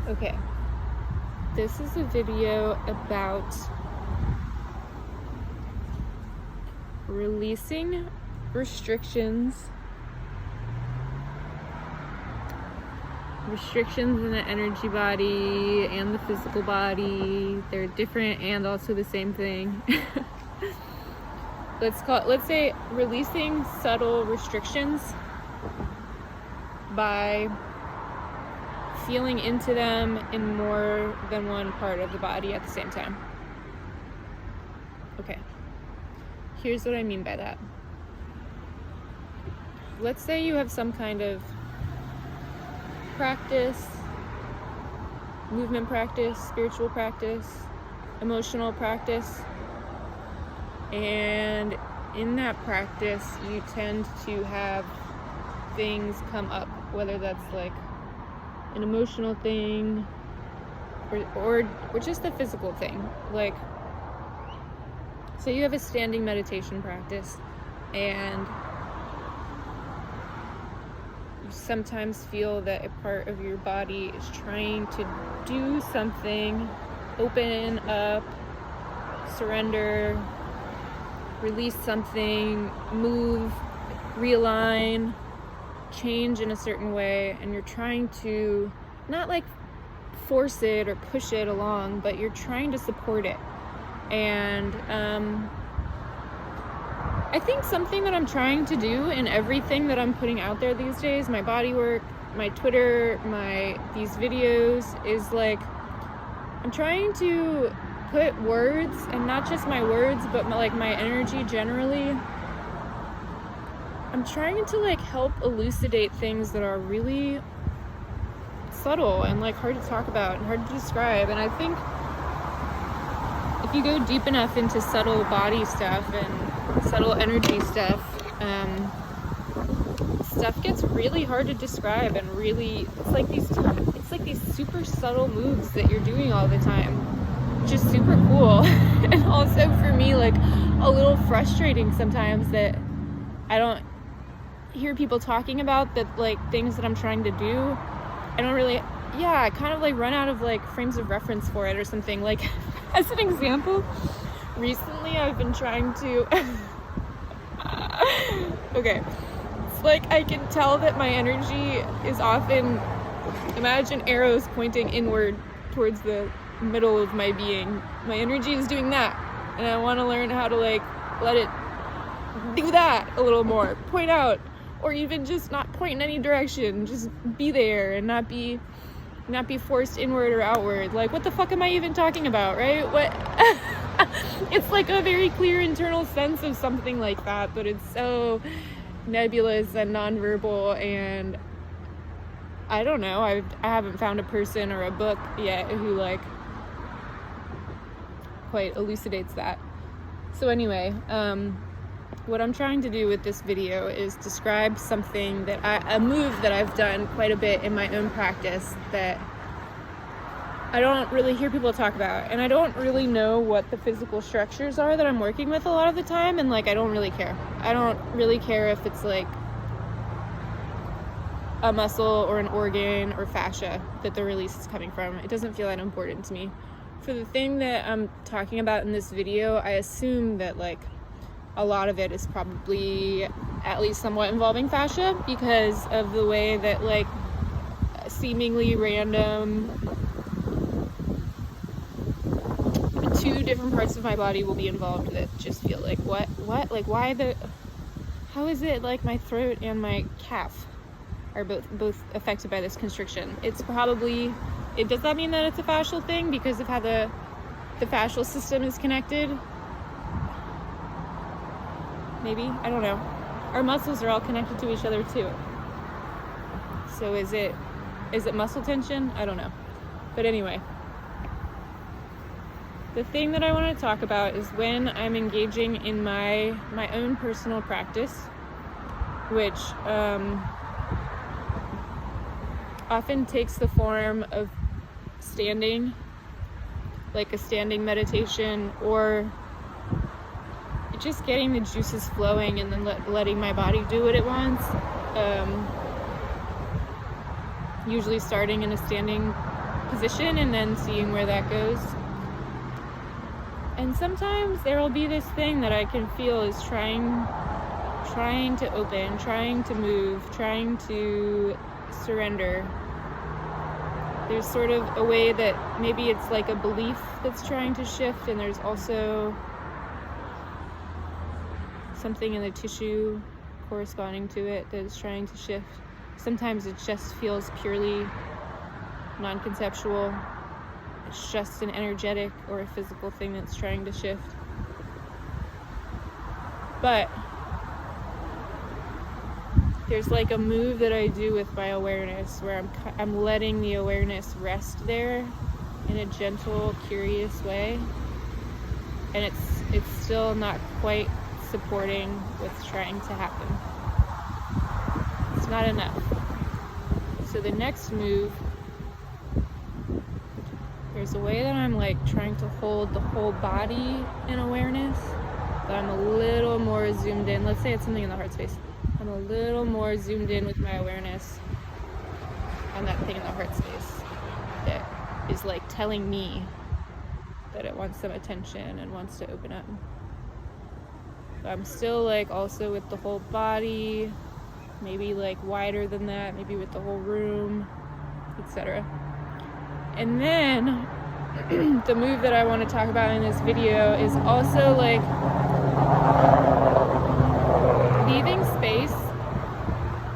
Okay, this is a video about releasing restrictions in the energy body and the physical body. They're different and also the same thing. Let's say releasing subtle restrictions by feeling into them in more than one part of the body at the same time. Okay, here's what I mean by that. Let's say you have some kind of practice, movement practice, spiritual practice, emotional practice, and in that practice you tend to have things come up, whether that's like an emotional thing or just a physical thing. Like, say you have a standing meditation practice and you sometimes feel that a part of your body is trying to do something, open up, surrender, release something, move, realign, change in a certain way, and you're trying to not like force it or push it along, but you're trying to support it. And I think something that I'm trying to do in everything that I'm putting out there these days, my body work, my Twitter, these videos, is like I'm trying to put words, and not just my words, but my energy generally. I'm trying to like help elucidate things that are really subtle and like hard to talk about and hard to describe. And I think if you go deep enough into subtle body stuff and subtle energy stuff, stuff gets really hard to describe, and really it's like these super subtle moves that you're doing all the time, which is super cool. And also for me, like a little frustrating sometimes that I don't hear people talking about that, like things that I'm trying to do. I kind of like run out of like frames of reference for it or something. Like as an example, recently I've been trying to okay, it's like I can tell that my energy is often, imagine arrows pointing inward towards the middle of my being. My energy is doing that, and I want to learn how to like let it do that a little more, point out, or even just not point in any direction, just be there and not be forced inward or outward. Like, what the fuck am I even talking about, right? What it's like a very clear internal sense of something like that, but it's so nebulous and nonverbal, and I don't know, I haven't found a person or a book yet who like quite elucidates that. So anyway, what I'm trying to do with this video is describe something that a move that I've done quite a bit in my own practice that I don't really hear people talk about, and I don't really know what the physical structures are that I'm working with a lot of the time, and like I don't really care. I don't really care if it's like a muscle or an organ or fascia that the release is coming from. It doesn't feel that important to me. For the thing that I'm talking about in this video, I assume that like a lot of it is probably at least somewhat involving fascia, because of the way that like seemingly random two different parts of my body will be involved that just feel like what like how is it like my throat and my calf are both affected by this constriction? Does that mean that it's a fascial thing because of how the fascial system is connected? Maybe, I don't know. Our muscles are all connected to each other too. So is it muscle tension? I don't know. But anyway, the thing that I want to talk about is when I'm engaging in my own personal practice, which often takes the form of standing, like a standing meditation, or just getting the juices flowing and then letting my body do what it wants. Usually starting in a standing position and then seeing where that goes. And sometimes there will be this thing that I can feel is trying to open, trying to move, trying to surrender. There's sort of a way that maybe it's like a belief that's trying to shift, and there's also something in the tissue corresponding to it that is trying to shift. Sometimes it just feels purely non-conceptual. It's just an energetic or a physical thing that's trying to shift. But there's like a move that I do with my awareness where I'm letting the awareness rest there in a gentle, curious way. And it's still not quite supporting what's trying to happen. It's not enough. So the next move, there's a way that I'm like trying to hold the whole body in awareness, but I'm a little more zoomed in. Let's say it's something in the heart space. I'm a little more zoomed in with my awareness on that thing in the heart space that is like telling me that it wants some attention and wants to open up. But I'm still like also with the whole body, maybe like wider than that, maybe with the whole room, etc. And then the move that I want to talk about in this video is also like leaving space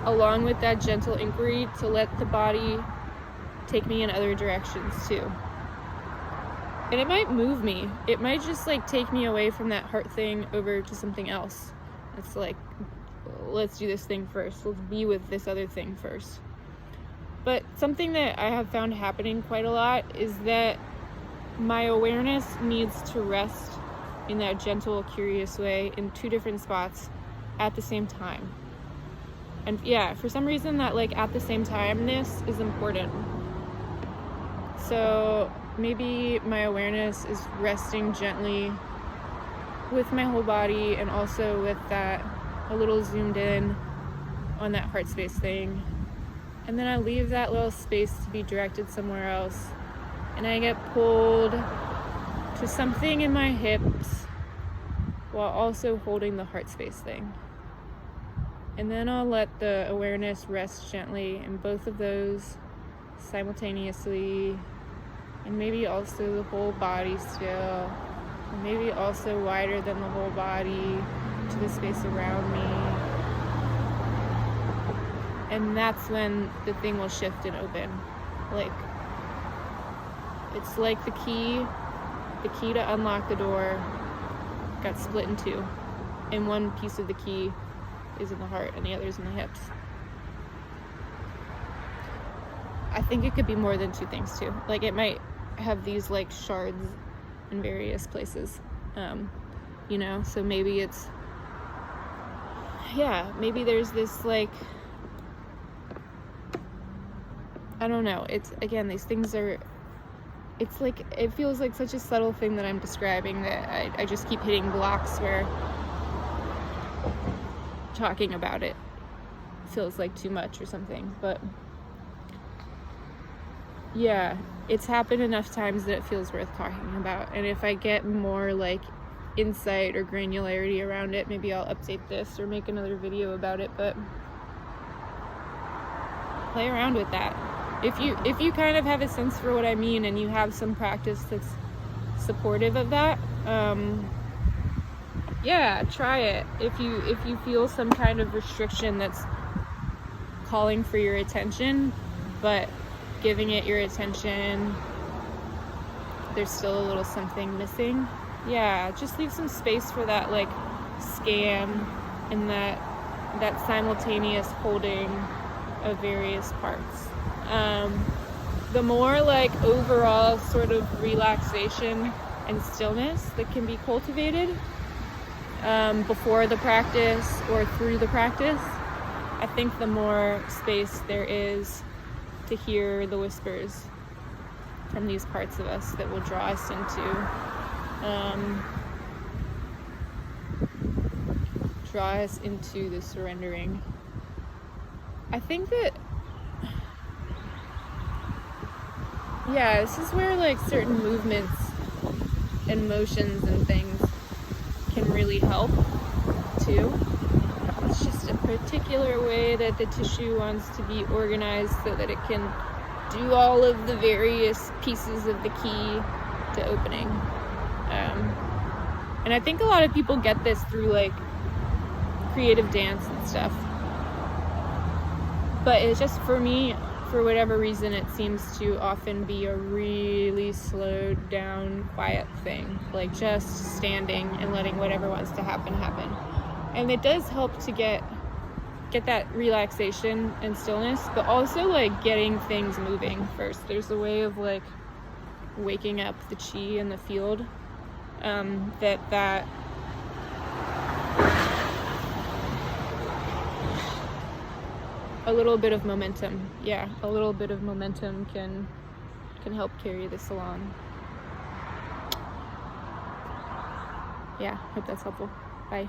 along with that gentle inquiry to let the body take me in other directions too. And it might move me. It might just like take me away from that heart thing over to something else. It's like, let's do this thing first. Let's be with this other thing first. But something that I have found happening quite a lot is that my awareness needs to rest in that gentle, curious way in two different spots at the same time. And yeah, for some reason that like at the same time-ness is important. So maybe my awareness is resting gently with my whole body and also with that a little zoomed in on that heart space thing. And then I leave that little space to be directed somewhere else. And I get pulled to something in my hips while also holding the heart space thing. And then I'll let the awareness rest gently in both of those simultaneously. And maybe also the whole body still. And maybe also wider than the whole body to the space around me. And that's when the thing will shift and open. Like, it's like the key to unlock the door got split in two. And one piece of the key is in the heart and the other is in the hips. I think it could be more than two things too. Like it might have these like shards in various places. So maybe it's, maybe there's this like, I don't know. It's, again, these things are, it's like, it feels like such a subtle thing that I'm describing that I just keep hitting blocks where talking about it feels like too much or something. But yeah, it's happened enough times that it feels worth talking about. And if I get more like insight or granularity around it, maybe I'll update this or make another video about it. But play around with that. If you kind of have a sense for what I mean and you have some practice that's supportive of that, try it. If you feel some kind of restriction that's calling for your attention, but giving it your attention, there's still a little something missing. Yeah, just leave some space for that like scan and that simultaneous holding of various parts. The more like overall sort of relaxation and stillness that can be cultivated before the practice or through the practice, I think the more space there is to hear the whispers from these parts of us that will draw us into the surrendering. I think that Yeah, this is where like certain movements and motions and things can really help too. It's just a particular way that the tissue wants to be organized so that it can do all of the various pieces of the key to opening. And I think a lot of people get this through like creative dance and stuff. But it's just, for me, for whatever reason, it seems to often be a really slowed down, quiet thing. Like just standing and letting whatever wants to happen. And it does help to get that relaxation and stillness, but also like getting things moving first. There's a way of like waking up the chi in the field, that a little bit of momentum can help carry this along. Yeah, hope that's helpful. Bye.